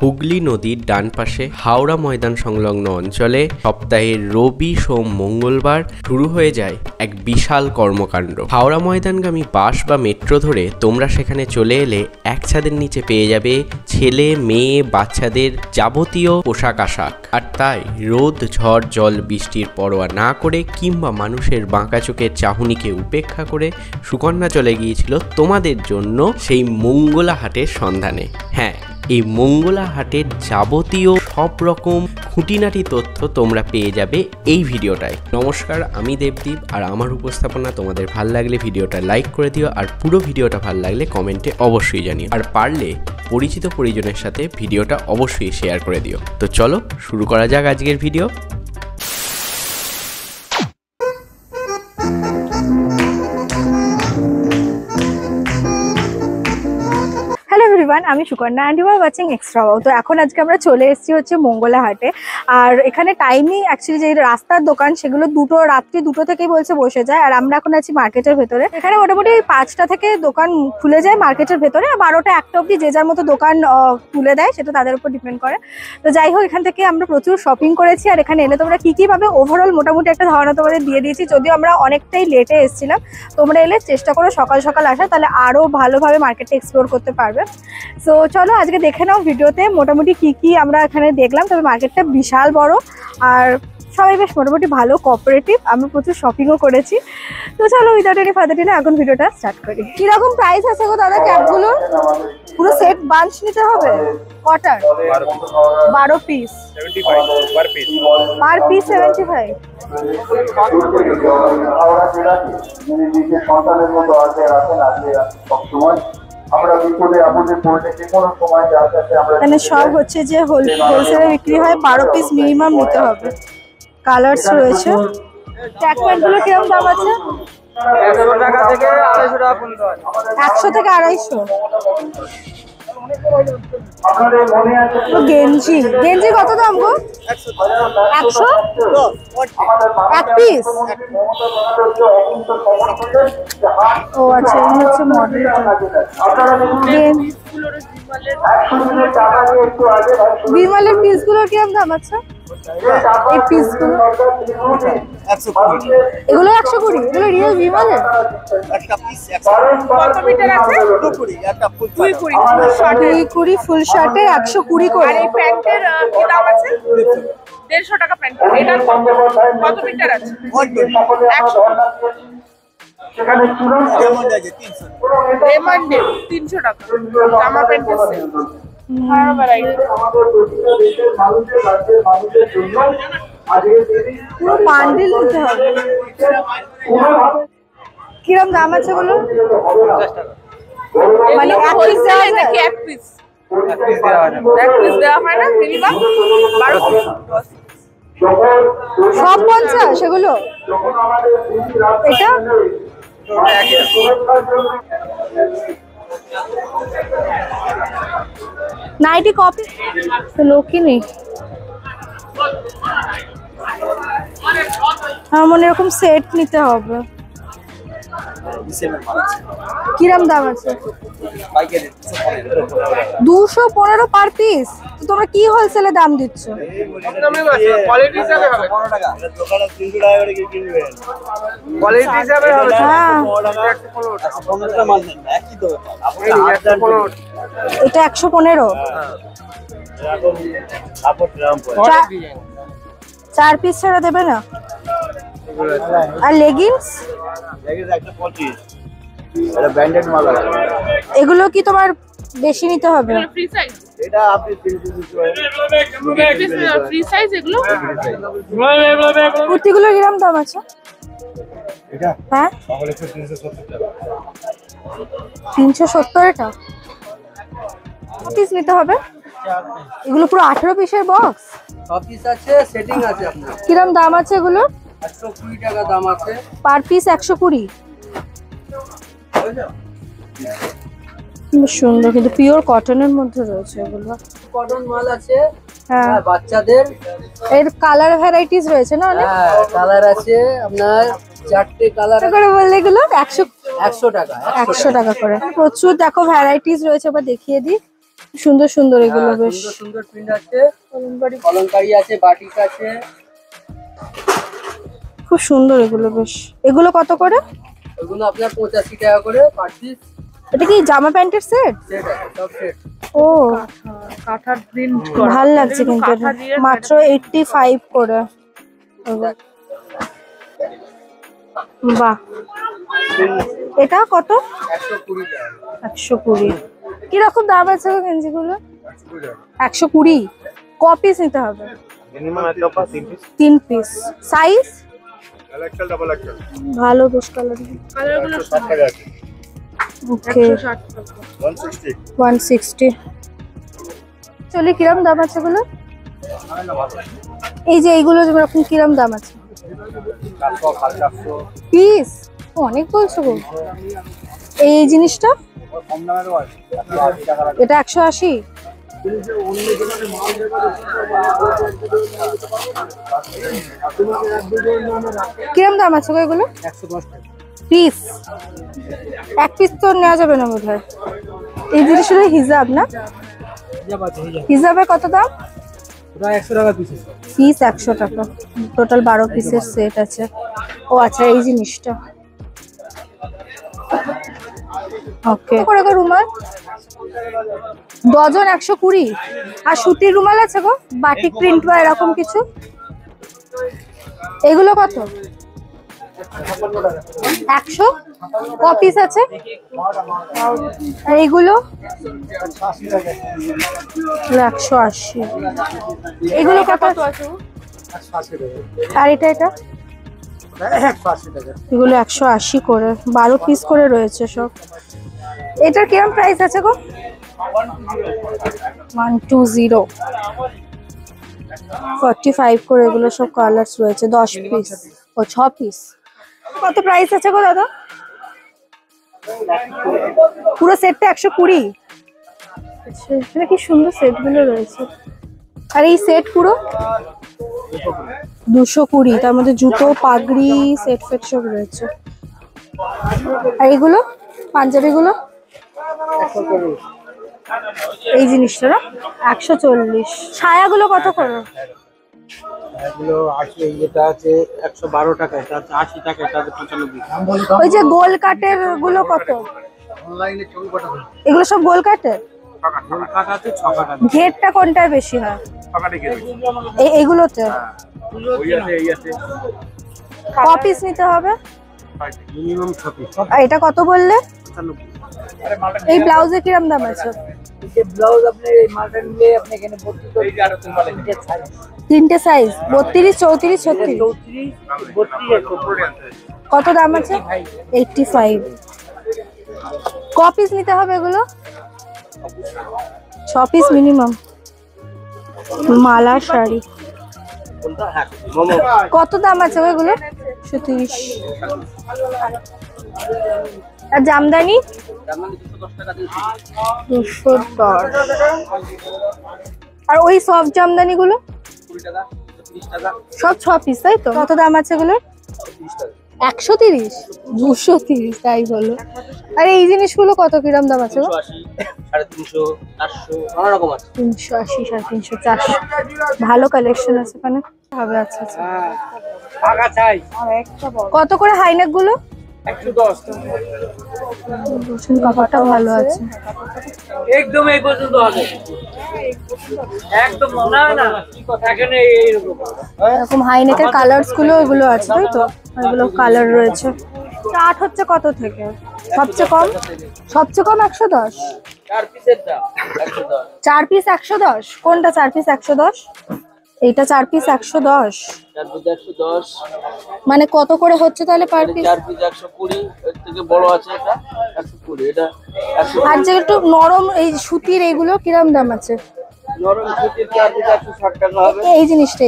হুগলি নদীর ডান পাশে হাওড়া ময়দান সংলগ্ন অঞ্চলে সপ্তাহের রবি সোম মঙ্গলবার শুরু হয়ে যায় এক বিশাল কর্মকাণ্ড। হাওড়া ময়দানগামী বাস বা মেট্রো ধরে তোমরা সেখানে চলে এলে এক ছাদের নিচে পেয়ে যাবে ছেলে মেয়ে বাচ্চাদের যাবতীয় পোশাক আশাক। আর তাই রোদ ঝড় জল বৃষ্টির পরোয়া না করে কিংবা মানুষের বাঁকা চোখের চাহনিকে উপেক্ষা করে সুকন্যা চলে গিয়েছিল তোমাদের জন্য সেই মঙ্গলা হাটের সন্ধানে। হ্যাঁ, এই মঙ্গলা হাটের যাবতীয় সব রকম খুঁটিনাটি তথ্য তোমরা পেয়ে যাবে এই ভিডিওটায়। নমস্কার, আমি দেবদীপ, আর আমার উপস্থাপনা তোমাদের ভাল লাগলে ভিডিওটা লাইক করে দিও, আর পুরো ভিডিওটা ভাল লাগলে কমেন্টে অবশ্যই জানিও, আর পারলে পরিচিত পরিজনের সাথে ভিডিওটা অবশ্যই শেয়ার করে দিও। তো চলো শুরু করা যাক আজকের ভিডিও। আমি Sukanya and you are watching Extra Wow. তো এখন আজকে আমরা চলে এসেছি হচ্ছে মঙ্গলা হাটে। আর এখানে টাইমিং অ্যাকচুয়ালি যে রাস্তার দোকান সেগুলো রাত্রি 2টো থেকেই বলছে বসে যায়। আর আমরা এখন আছি মার্কেটের ভেতরে। এখানে মোটামুটি 5টা থেকে দোকান খুলে যায় মার্কেটের ভেতরে, 12টা 1টা অবধি যে যার মতো দোকান তুলে দেয়, সেটা তাদের উপর ডিপেন্ড করে। তো যাই হোক, এখান থেকে আমরা প্রচুর শপিং করেছি। আর এখানে এলে তোমরা কী পাবে ওভারঅল মোটামুটি একটা ধারণা তোমাদের দিয়ে দিয়েছি। যদিও আমরা অনেকটাই লেটে এসেছিলাম, তোমরা এলে চেষ্টা করো সকাল সকাল আসা, তাহলে আরও ভালোভাবে মার্কেটটা এক্সপ্লোর করতে পারবে। সো চলো আজকে দেখে নাও ভিডিওতে মোটামুটি কি আমরা এখানে দেখলাম। তবে মার্কেটটা বিশাল বড়, আর সবাই বেশ মোটামুটি ভালো কোঅপারেটিভ। আমরা প্রচুর শপিংও করেছি। তো চলো উইদাউট এনি ফার্দার ডিলে এখন ভিডিওটা স্টার্ট করি। কিরকম প্রাইস আছে গো দাদা ক্যাপগুলো? পুরো সেট বাঞ্চ নিতে হবে? কটার? 12 পিস, 75 পার পিস 75। এখানে সব হচ্ছে যে হোলসেলে বিক্রি হয়, 12 পিস মিনিমাম নিতে হবে। কালারস রয়েছে। ট্যাগ প্যান্টগুলো কিরকম দাম আছে? 100 টাকা থেকে 250 টাকা পর্যন্ত। 100 থেকে 250। গেঞ্জি কত দাম গো? 100 এক পিস? ও আচ্ছা, এই হচ্ছে মডেল। বিমলের পিসগুলোর কিরকম দাম আছে? এই পিসগুলো এগুলো 120। এগুলো রিয়েল বিমলের? কত মিটার আছে? 220 ফুল শার্টে 120 করে। আর এই প্যান্টের কি দাম আছে? 150 টাকা প্যান্ট। এটার কত মিটার আছে? 100। সেখানে রেমন্ড আছে 300। রেমন্ডে 300 টাকা জামা প্যান্টের সেট। বান্ডিল নিতে হবে। কিরম দাম আছে বলো? 50 টাকা। মানে এক পিস দেওয়া নাকি এক পিস? এক পিস দেওয়া হয় না মিনিমাম 12 পিস। সব 50 সেগুলো? এটা নাইটি কপি তো লোকই নেই। আমার মনে এরকম সেট নিতে হবে। কিরম দাম আছে? 215 পার পিস। তো তোমরা কি হোলসেলে দাম দিচ্ছ? এটা 115। 4 পিস ছাড়া দেবে না? আর লেগিংস? এগুলো কি তোমার বেশি নিতে হবে? Free size? এটা আপনি ফ্রি সাইজ এগুলো? কুর্তিগুলো কিরকম দাম আছে? এটা হ্যাঁ 370 এটা। পিস নিতে হবে? এগুলো পুরো 18 পিসের বক্স? সব পিস আছে, সেটিং আছে আপনার। কিরকম দাম আছে এগুলো? 120 টাকা দাম আছে। Per piece 120। সুন্দর, কিন্তু পিওর কটনের মধ্যে রয়েছে এগুলো। কটন মাল আছে। হ্যাঁ, বাচ্চাদের এর কালার ভ্যারাইটিস রয়েছে না অনেক? হ্যাঁ, কালার আছে আপনার 4টে কালার। করে বললে এগুলো 100 100 টাকা। 100 টাকা করে। প্রচুর দেখো ভ্যারাইটিস রয়েছে, আবার দেখিয়ে দিই। সুন্দর সুন্দর এগুলো হ্যাঁ, বেশ। সুন্দর সুন্দর প্রিন্ট আছে, কলমকারি আছে, বাটিক আছে। খুব সুন্দর এগুলো বেশ। এগুলো কত করে? ওগুলো আপনার 85 টাকা করে পার পিস। এটা কি জামা প্যান্টের সেট? সেট আছে, সব সেট। ও কাঁথার প্রিন্ট ভাল লাগছে কিন্তু এটা। মাত্র 85 করে। বাহ, এটা কত? 120 টাকা। 120। কিরকম দাম আছে গো গেঞ্জিগুলো? 120 টাকা। 120। ক পিস নিতে হবে? মিনিমাম একটা pass 3 piece 3 piece. Size? XL double XL ভালো বেশ কালার। কালারগুলো 60 টাকা আছে ওকে 160 টাকা। 160 160। চলে কিরম দাম আছে এগুলো? এই যে এইগুলো যেরকম কিরম দাম আছে? 400 450 পিস অনেক বলছো গো। এই জিনিসটা কম দামেরও আছে 180 টাকা লাগে এটা 180। কিরম দাম আছে গো এগুলো? 110 টাকা। পিস এক পিস তো নেওয়া যাবে না বোধহয়। এই জিনিসগুলো হিজাব না? হিজাবে কত দাম? ওটা 100 টাকা পিস। পিস 100 টাকা। টোটাল 12 পিসের সেট আছে। ও আচ্ছা, এই জিনিসটা ওকে। করে গো রুমাল? ডজন 120। আর সুতির রুমাল আছে গো, বাটিক প্রিন্ট বা এরকম কিছু? এগুলো কত? 100। ক পিস আছে? আর এইগুলো? 180। এগুলো কত আছে? আর এটা এটা? 180 টাকা। এগুলো 180 করে। 12 পিস করে রয়েছে সব। এটার কিরম প্রাইস আছে গো? 120। 45 করে। এগুলো সব কালার্স রয়েছে। 10 পিস ও 6 পিস। কত প্রাইস আছে গো দাদা? পুরো সেটটা 120। আচ্ছা, এখানে কি সুন্দর সেটগুলো রয়েছে। আর এই সেট পুরো 220। তার মধ্যে জুতো, পাগড়ি, সেট ফেট সব রয়েছে। আর এগুলো পাঞ্জাবিগুলো? 140। এই জিনিসটা না 140। ছায়াগুলো কত করে? এগুলো আসলে এটা আছে 112 টাকা, এটা আছে 80 টাকা, এটা আছে 95। ওই যে গোল কাটের গুলো কত? অনলাইনে ছবি পাঠাবো। এগুলো সব গোল কাটের? গোল কাট আছে, 6 কাট আছে। ঘেরটা কোনটার বেশি হয়? টাকাটা কি এগুলোতে? ওই আছে এই আছে ক পিস নিতে হবে? Minimum 6 piece. আর এটা কত বললে? 95। এই ব্লাউজে কিরম দাম আছে? এই ব্লাউজ আপনি এই মালটা নিলে আপনি এখানে 32 এই যে আরো তুমি বলে তিনটে সাইজ 32, 34, 36। 34, 32 কত দাম আছে? 85। ক পিস নিতে হবে এগুলো? 6 পিস মিনিমাম। মালা শাড়ি কোনটা? হ্যাঁ, মোমো। কত দাম আছে গো এগুলো? 37। আর জামদানি? জার্মানি 210 টাকা দিয়ে। 210। আর ওই সফট জামদানি গুলো? 20 টাকা, 30 টাকা, সব 6 পিস তাই তো? কত দাম আছে এগুলো? 30 টাকা। 130। 230 তাই হলো। আর এই জিনিসগুলো কত কিরম দাম আছে গো? 350, 350, 400 নানা রকম আছে। 380, 350, 400। ভালো কালেকশন আছে এখানে। হবে আচ্ছা আচ্ছা। হ্যাঁ, টাকা চাই। কত করে হাইনেক গুলো? 110। কাপড়টা ভালো আছে। একদম এই পর্যন্ত হবে। একদম না না, এখানে এইরকম। এরকম হাইনেকের কালার্স গুলো এগুলো আছে তাই তো? এগুলো কালার রয়েছে। স্টার্ট হচ্ছে কত থেকে? সবচেয়ে কম? সবচেয়ে কম 110। 4 পিসের দাম 110। 4 পিস 110। কোনটা 4 পিস 110? এইটা 4 পিস 110। 4 পিস 110, মানে কত করে হচ্ছে তাহলে পার পিস? 4 পিস 120, এর থেকে বড় আছে এটা 120, এটা 100। আর যে একটু নরম এই সুতির এগুলো কিরম দাম আছে? নরম সুতির 4 পিস 160 টাকা হবে। এই জিনিসটা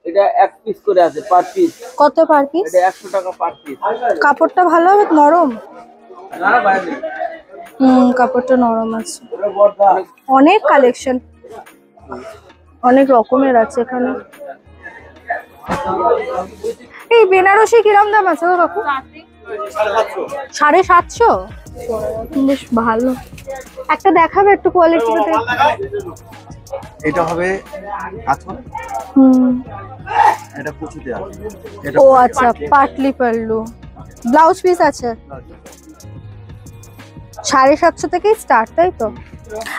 এটা 1 পিস করে আছে পার পিস। কত পার পিস? এটা 100 টাকা পার পিস। কাপড়টা ভালো হবে নরম? না না বাইরে। কাপড়টা নরম আছে। এটা বড়দা। অনেক কালেকশন, অনেক রকমের আছে এখানে। এই বেনারসি কিরম দাম আছে গো কাকু? 750। বেশ ভালো। একটা দেখাবে একটু কোয়ালিটিটা? এটা হবে আচ্ছা, হুম। এটা কুচিতে আছে। এটা ও আচ্ছা, পাটলি পাল্লু। ব্লাউজ পিস আছে 750 থেকেই স্টার্ট, তাই তো?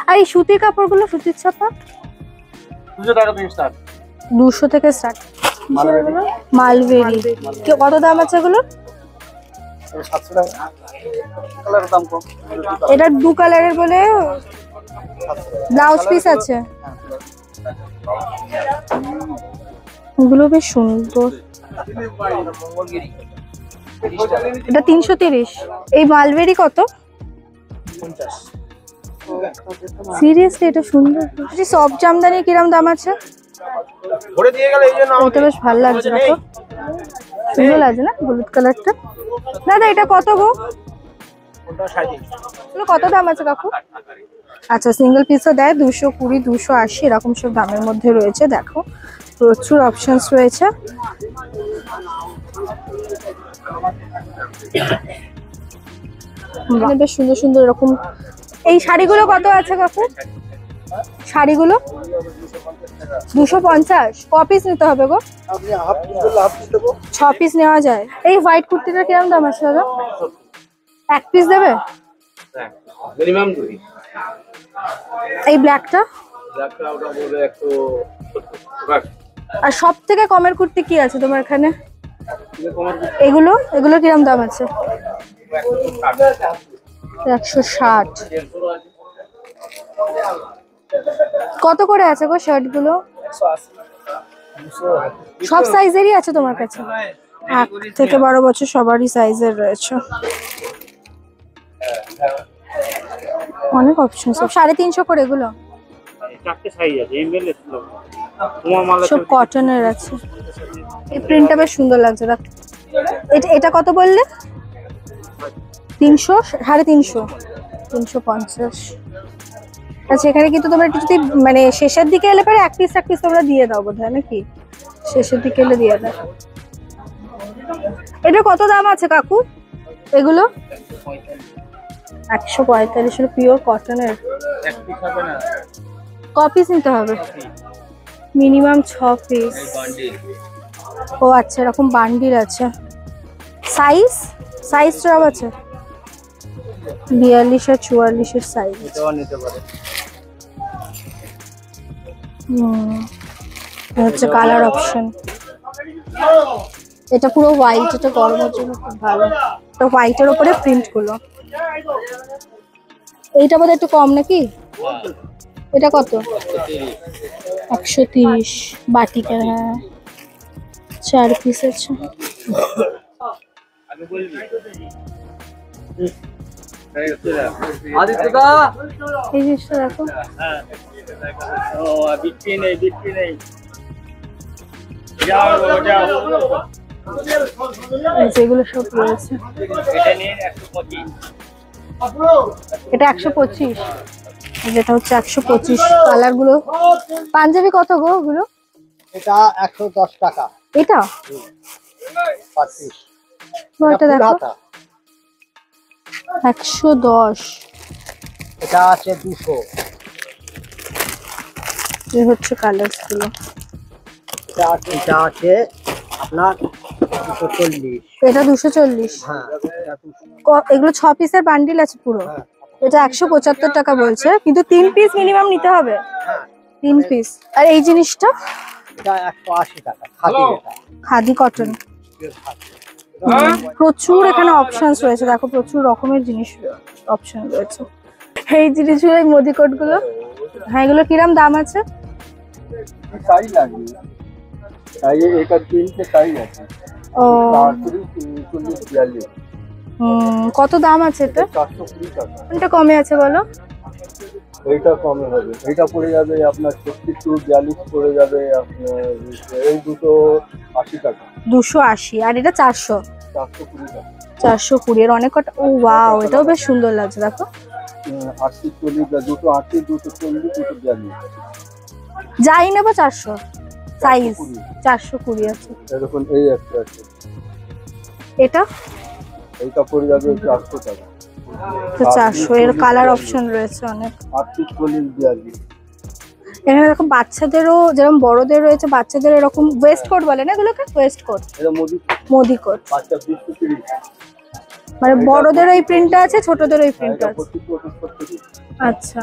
আর এই সুতির কাপড়গুলো, সুতির ছাপা 200 টাকা থেকে স্টার্ট। 200 থেকে স্টার্ট। মালবেরি কত দাম আছে এগুলো? 700 টাকা। কালারের দাম কম। এটা দু কালারের বলে ব্লাউজ পিস আছে। এগুলো বেশ সুন্দর। এটা 330। এই মালবেরি কত? 50। সিরিয়াসলি এটা সুন্দর। সব জামদানি কিরম দাম আছে? ভরে দিয়ে গেল এই জন্য এটা বেশ ভালো লাগছে, দেখো সুন্দর লাগছে না হলুদ কালারটা? দাদা এটা কত গো? কোনটা 37। এগুলো কত দাম আছে কাকু? আচ্ছা, সিঙ্গেল পিসও দেয় 220, 280 এরকম সব দামের মধ্যে রয়েছে। দেখো প্রচুর অপশনস রয়েছে। এখানে বেশ সুন্দর সুন্দর এরকম। এই শাড়িগুলো কত আছে কাকু? শাড়িগুলো 250। ক পিস নিতে হবে গো? আপনি হাফ পিস বললে হাফ পিস দেবো। 6 পিস নেওয়া যায়। এই হোয়াইট কুর্তিটার কিরকম দাম আছে দাদা? 1 পিস দেবে? মিনিমাম 2। এই ব্ল্যাকটা? ব্ল্যাকটা ওটা বলবে 170 আর সব থেকে কমের কুর্তি কি আছে তোমার এখানে? তোমার এগুলো এগুলো কিরকম দাম আছে? 160। কত করে আছে গো শার্ট গুলো? 180। সব সাইজেরই আছে তোমার কাছে? 1 থেকে 12 বছর সবারই সাইজের রয়েছে। অনেক অপশন। সব 350 করে এগুলো? চারটে সাইজ আছে, এমএল এস লো। তোমার মাল সব কটনের আছে। এই প্রিন্টটা বেশ সুন্দর লাগছে দেখ। এটা কত বললে? 300, 350, 350। আচ্ছা, এখানে কিন্তু তোমরা একটু যদি মানে শেষের দিকে এলে পরে এক পিস তোমরা দিয়ে দাও বোধহয়, নাকি? শেষের দিকে এলে দিয়ে দাও। এটা কত দাম আছে কাকু এগুলো? 145। পিওর কটনের। এক পিস হবে না, ক পিস নিতে হবে? Minimum 6 piece. বান্ডিল। ও আচ্ছা, এরকম বান্ডিল আছে। সাইজ সব আছে 42 আর 44 এর সাইজ। এটাও নিতে পারে। হচ্ছে কালার অপশন। এটা পুরো হোয়াইট, এটা গরমের জন্য খুব ভালো। তো হোয়াইটের উপরে প্রিন্ট গুলো। এইটা বোধহয় একটু কম নাকি? এটা কত? 130। বাটিকের, হ্যাঁ 4 পিস আছে। আমি বলবি আদিত্যদা, এই জিনিসটা দেখো। হ্যাঁ ও বিক্রি নেই যাও যাও। যেগুলো সব রয়েছে এটা নিয়ে 125। এটা 125। যেটা হচ্ছে 125। কালার গুলো। পাঞ্জাবি কত গো ওগুলো? এটা 110 টাকা। এটা 25। এটা দেখো 110। এটা আছে 200। এই হচ্ছে কালার গুলো। এটা আছে আপনার 240। এটা 240। হ্যাঁ, এগুলো 6 পিসের বান্ডিল আছে পুরো। এটা 175 টাকা বলছে, কিন্তু 3 পিস মিনিমাম নিতে হবে। 3 পিস। আর এই জিনিসটা? এটা 180 টাকা। খাদি এটা। খাদি কটন। প্রচুর এখানে অপশনস রয়েছে, দেখো প্রচুর রকমের জিনিস অপশন রয়েছে। এই জিনিসগুলো, এই মোদিকোট গুলো, হ্যাঁ এগুলো কিরম দাম আছে? साइज লাগবে, সাইজ এক আর তিনটে সাইজ আছে। ও 40 কত দাম আছে এটা? 420 টাকা। কোনটা কমে আছে বলো? এইটা কমে হবে, এইটা পড়ে যাবে আপনার 32, 42 পড়ে যাবে আপনার। এই দুটো 80 টাকা। 280। আর এটা 400। 420 টাকা। 420 এর অনেক কটা। ও ওয়াও, এটাও বেশ সুন্দর লাগছে দেখো। 80, 40, দুটো 80, 240, 242। যাই নেবো 400 সাইজ। 420 আছে। এরকম এই একটা আছে, এটা এইটা পড়ে যাবে 400 টাকা। তো 400 এর কালার অপশন রয়েছে অনেক। 38-42 এখানে দেখো বাচ্চাদেরও যেরকম বড়দের রয়েছে, বাচ্চাদের এরকম ওয়েস্ট কোট বলে না এগুলোকে, ওয়েস্ট কোট, এটা মোদি কোট। বাচ্চা 20-30 মানে বড়দের ওই প্রিন্টটা আছে, ছোটদের ওই প্রিন্টটা আছে। আচ্ছা,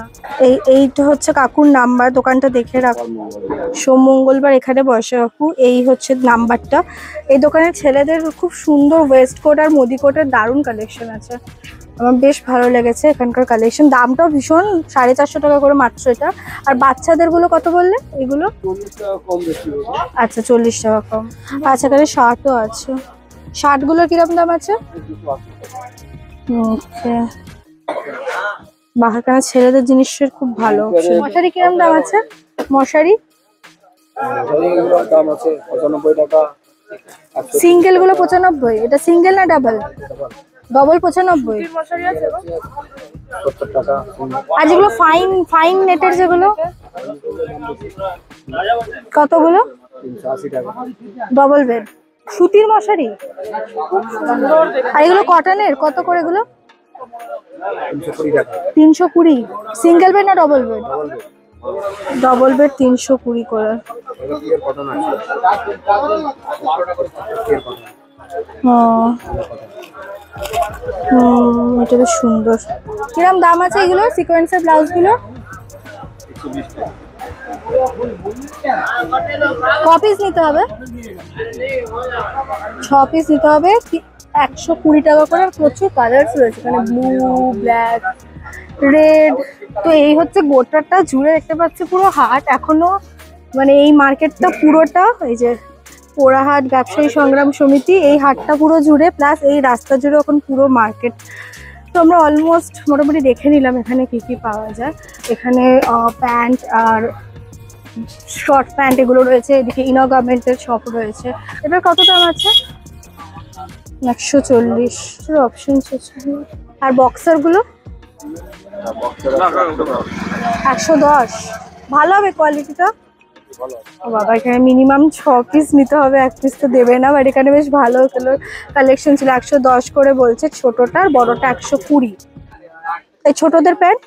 এইটা হচ্ছে কাকুর নাম্বার, দোকানটা দেখে রাখো। সোম মঙ্গলবার এখানে বসে কাকু, এই হচ্ছে নাম্বারটা। এই দোকানের ছেলেদের খুব সুন্দর ওয়েস্ট কোট আর মোদি কোটের দারুণ কালেকশন আছে, আমার বেশ ভালো লেগেছে এখানকার কালেকশন। দামটাও ভীষণ, 450 টাকা করে মাত্র এটা। আর বাচ্চাদের গুলো কত বললে এগুলো? 40 টাকা কম বেশি হবে। আচ্ছা 40 টাকা কম। আচ্ছা এখানে শার্টও আছে, শার্টগুলোর কিরকম দাম আছে? ওকে, বাহারখানা ছেলেদের জিনিসের খুব ভালো। মশারি কিরকম দাম আছে? মশারি এগুলোর দাম আছে 95 টাকা। সিঙ্গেল গুলো 95, এটা সিঙ্গেল না ডাবল? ডবল 95। মশারি আছে গো? 70 টাকা। আর যেগুলো ফাইন নেটের যেগুলো কতগুলো? 380 টাকা। ডবল বেড সুতির মশারি। আর এগুলো কটনের কত করে এগুলো? 320 টাকা। 320। সিঙ্গেল বেড না ডবল বেড? ডবল বেড 320 করে। এটা কি এর কটন আছে? এটা বেশ সুন্দর। কিরম দাম আছে এগুলো সিকোয়েন্সের ব্লাউজ গুলো? 120 টাকা। ক পিস নিতে হবে? 6 পিস নিতে হবে, 120 টাকা করে। প্রচুর কালার্স রয়েছে এখানে, ব্লু, ব্ল্যাক, রেড। তো এই হচ্ছে গোটাটা জুড়ে দেখতে পাচ্ছি পুরো হাট এখনো, মানে এই মার্কেটটা পুরোটা, এই যে পোড়াহাট ব্যবসায়ী সংগ্রাম সমিতি, এই হাটটা পুরো জুড়ে, প্লাস এই রাস্তা জুড়ে এখন পুরো মার্কেট। তো আমরা অলমোস্ট মোটামুটি দেখে নিলাম এখানে কি কি পাওয়া যায়। এখানে প্যান্ট আর শর্ট প্যান্ট এগুলো রয়েছে, এদিকে ইনার গার্মেন্টের শপ রয়েছে। এটার কত দাম আছে? 140 অপশন আছে। আর বক্সারগুলো 110। ভালো হবে কোয়ালিটিটা? ও বাবা, এখানে মিনিমাম 6 পিস নিতে হবে, 1 পিস তো দেবে না। বাট এখানে বেশ ভালো কালেকশন ছিল। 110 করে বলছে ছোটটা, আর বড়টা 120। এই ছোটদের প্যান্ট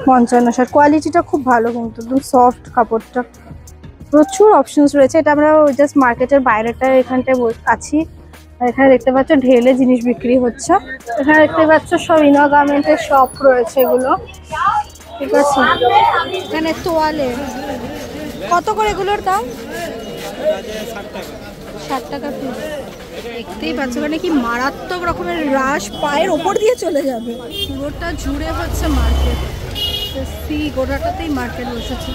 55। কোয়ালিটিটা খুব ভালো কিন্তু, একদম সফট কাপড়টা, প্রচুর অপশনস রয়েছে। এটা আমরা জাস্ট মার্কেটের বাইরেটা এখানটায় আছি। আর এখানে দেখতে পাচ্ছ ঢেলে জিনিস বিক্রি হচ্ছে। এখানে দেখতে পাচ্ছ সব ইনার গার্মেন্টের শপ রয়েছে এগুলো, ঠিক আছে। এখানে তোয়ালে কত করে এগুলোর দাম? 60 টাকা পিস। দেখতেই পাচ্ছ মানে কি মারাত্মক রকমের রাশ, পায়ের ওপর দিয়ে চলে যাবে। পুরোটা জুড়ে হচ্ছে মার্কেট, গোটাটাতেই মার্কেট বসেছে।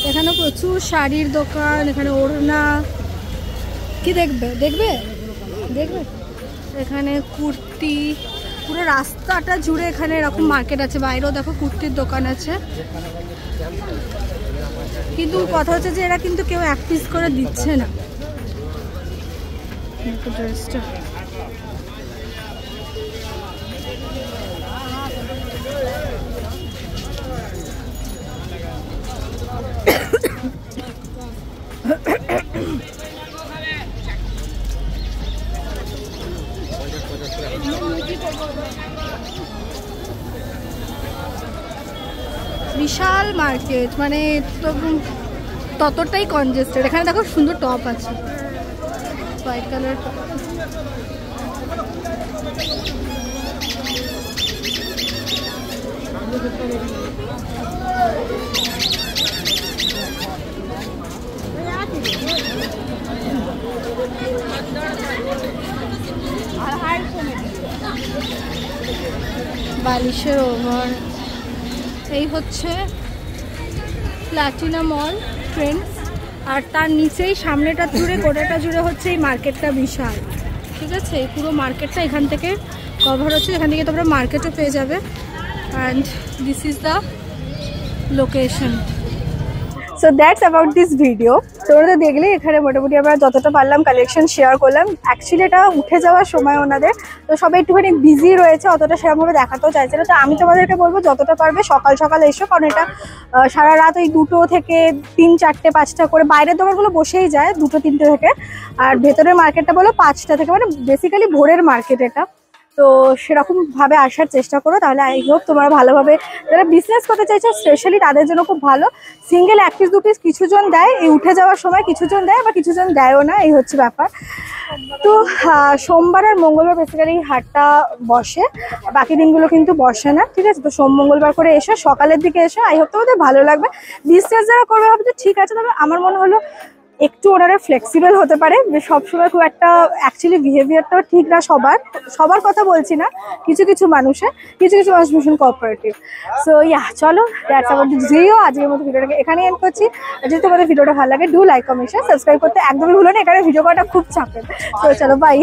এখানে প্রচুর শাড়ির দোকান, এখানে ওড়না। কি দেখবে দেখবে দেখবে এখানে কুর্তি, পুরো রাস্তাটা জুড়ে এখানে এরকম মার্কেট আছে। বাইরেও দেখো কুর্তির দোকান আছে, কিন্তু কথা হচ্ছে যে এরা কিন্তু কেউ 1 পিস করে দিচ্ছে না ড্রেসটা। বিশাল মার্কেট, মানে ততটাই কনজেস্টেড। এখানে দেখো সুন্দর টপ আছে, হোয়াইট কালার টপ। বালিশের ওভার। এই হচ্ছে প্লাটিনা মল ট্রেন্ডস, আর তার নিচেই সামনেটা জুড়ে গোটাটা জুড়ে হচ্ছে এই মার্কেটটা বিশাল, ঠিক আছে। এই পুরো মার্কেটটা এখান থেকে কভার হচ্ছে, এখান থেকে তোমরা মার্কেটও পেয়ে যাবে। And this is the location. So that's about this video. তোমরা তো দেখলে এখানে মোটামুটি আমরা যতটা পারলাম কালেকশন শেয়ার করলাম। অ্যাকচুয়ালি এটা উঠে যাওয়ার সময় ওনাদের, তো সবাই একটুখানি বিজি রয়েছে, অতটা সেরকমভাবে দেখাতেও চাইছে না। তো আমি তোমাদেরকে বলবো যতটা পারবে সকাল সকাল এসো, কারণ এটা সারা রাত ওই 2টো থেকে 3, 4টে, 5টা করে বাইরের দোকানগুলো বসেই যায় 2টো 3টে থেকে, আর ভেতরের মার্কেটটা বলো 5টা থেকে, মানে বেসিক্যালি ভোরের মার্কেট এটা। তো সেরকমভাবে আসার চেষ্টা করো, তাহলে আই হোপ তোমরা ভালোভাবে, যারা বিজনেস করতে চাইছো স্পেশালি তাদের জন্য খুব ভালো। সিঙ্গেল 1 পিস 2 পিস কিছুজন দেয় এই উঠে যাওয়ার সময়, কিছুজন দেয় বা কিছুজন দেয়ও না, এই হচ্ছে ব্যাপার। তো সোমবার আর মঙ্গলবার বেসিক্যালি হাটটা বসে, বাকি দিনগুলো কিন্তু বসে না, ঠিক আছে? তো সোম মঙ্গলবার করে এসো, সকালের দিকে এসো, আই হোপ তোমাদের ভালো লাগবে। বিজনেস যারা করবে ভাবছো ঠিক আছে, তবে আমার মনে হলো একটু ওনারা ফ্লেক্সিবল হতে পারে, সবসময় খুব একটা অ্যাকচুয়ালি বিহেভিয়ারটাও ঠিক না সবার কথা বলছি না, কিছু কিছু মানুষ ভীষণ কোঅপারেটিভ। সো ইয়া, চলো দ্যাটস অ্যাবাউট দিস ভিডিও। আজকের মতো ভিডিওটাকে এখানে এন্ড করছি। যদি তোমাদের ভিডিওটা ভালো লাগে do like, comment, share, subscribe করতে একদমই ভুলো না, এখানে ভিডিও করাটা খুব চাপের। তো চলো বাই।